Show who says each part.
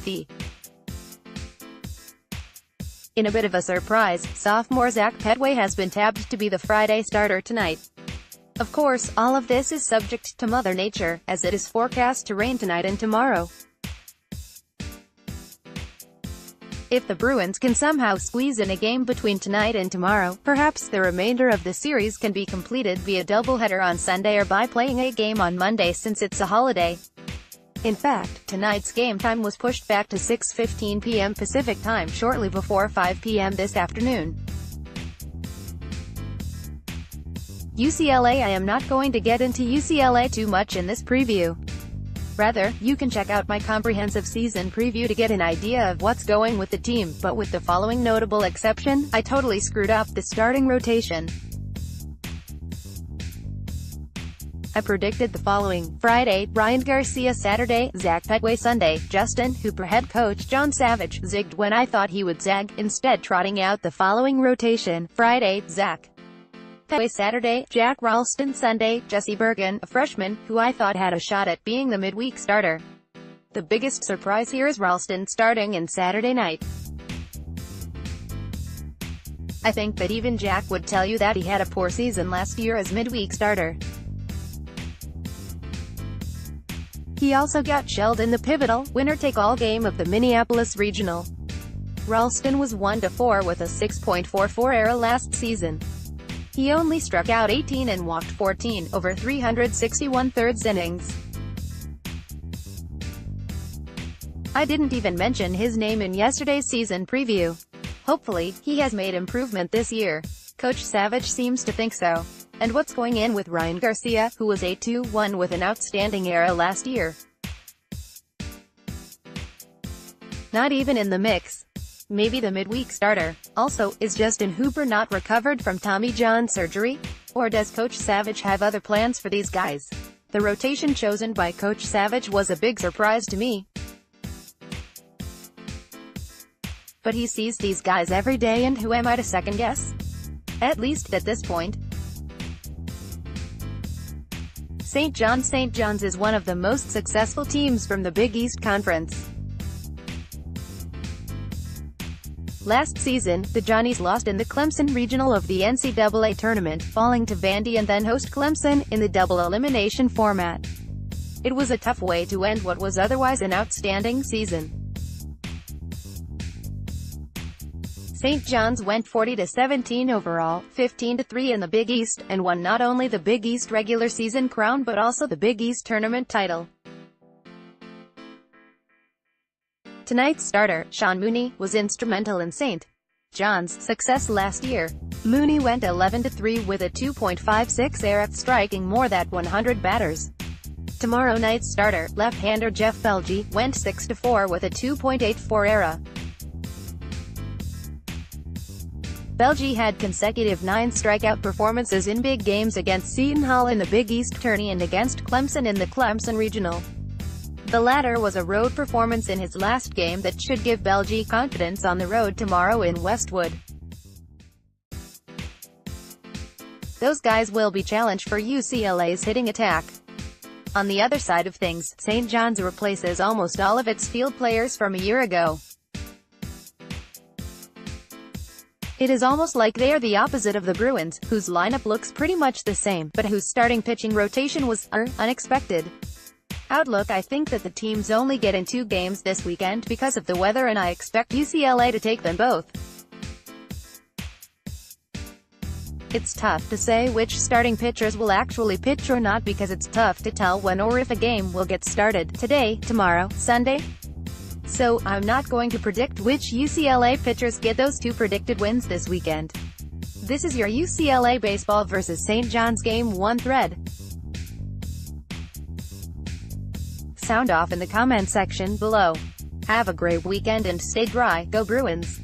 Speaker 1: fee. In a bit of a surprise, sophomore Zach Pettway has been tabbed to be the Friday starter tonight. Of course, all of this is subject to Mother Nature, as it is forecast to rain tonight and tomorrow. If the Bruins can somehow squeeze in a game between tonight and tomorrow, perhaps the remainder of the series can be completed via doubleheader on Sunday or by playing a game on Monday since it's a holiday. In fact, tonight's game time was pushed back to 6:15 p.m. Pacific Time shortly before 5 p.m. this afternoon. UCLA. I am not going to get into UCLA too much in this preview. Rather, you can check out my comprehensive season preview to get an idea of what's going with the team, but with the following notable exception, I totally screwed up the starting rotation. I predicted the following: Friday, Ryan Garcia; Saturday, Zach Pettway; Sunday, Justin Hooper. Head coach John Savage zigged when I thought he would zag, instead trotting out the following rotation: Friday, Zach Pettway; Saturday, Jack Ralston; Sunday, Jesse Bergen, a freshman, who I thought had a shot at being the midweek starter. The biggest surprise here is Ralston starting in Saturday night. I think that even Jack would tell you that he had a poor season last year as midweek starter. He also got shelled in the pivotal, winner-take-all game of the Minneapolis Regional. Ralston was 1-4 with a 6.44 ERA last season. He only struck out 18 and walked 14, over 361 thirds innings. I didn't even mention his name in yesterday's season preview. Hopefully, he has made improvement this year. Coach Savage seems to think so. And what's going in with Ryan Garcia, who was a 2-1 with an outstanding ERA last year? Not even in the mix. Maybe the midweek starter. Also, is Justin Hooper not recovered from Tommy John surgery? Or does Coach Savage have other plans for these guys? The rotation chosen by Coach Savage was a big surprise to me. But he sees these guys every day, and who am I to second guess? At least at this point. St. John's is one of the most successful teams from the Big East Conference. Last season, the Johnnies lost in the Clemson Regional of the NCAA tournament, falling to Vandy and then host Clemson, in the double elimination format. It was a tough way to end what was otherwise an outstanding season. St. John's went 40-17 overall, 15-3 in the Big East, and won not only the Big East regular season crown but also the Big East tournament title. Tonight's starter, Sean Mooney, was instrumental in St. John's success last year. Mooney went 11-3 with a 2.56 ERA, striking more than 100 batters. Tomorrow night's starter, left-hander Jeff Belge, went 6-4 with a 2.84 ERA. Belge had consecutive 9 strikeout performances in big games against Seton Hall in the Big East tourney and against Clemson in the Clemson Regional. The latter was a road performance in his last game that should give Belge confidence on the road tomorrow in Westwood. Those guys will be challenged for UCLA's hitting attack. On the other side of things, St. John's replaces almost all of its field players from a year ago. It is almost like they are the opposite of the Bruins, whose lineup looks pretty much the same, but whose starting pitching rotation was unexpected. Outlook: I think that the teams only get in 2 games this weekend because of the weather, and I expect UCLA to take them both. It's tough to say which starting pitchers will actually pitch or not, because it's tough to tell when or if a game will get started today, tomorrow, Sunday. So, I'm not going to predict which UCLA pitchers get those 2 predicted wins this weekend. This is your UCLA baseball versus St. John's Game 1 thread. Sound off in the comment section below. Have a great weekend and stay dry. Go Bruins!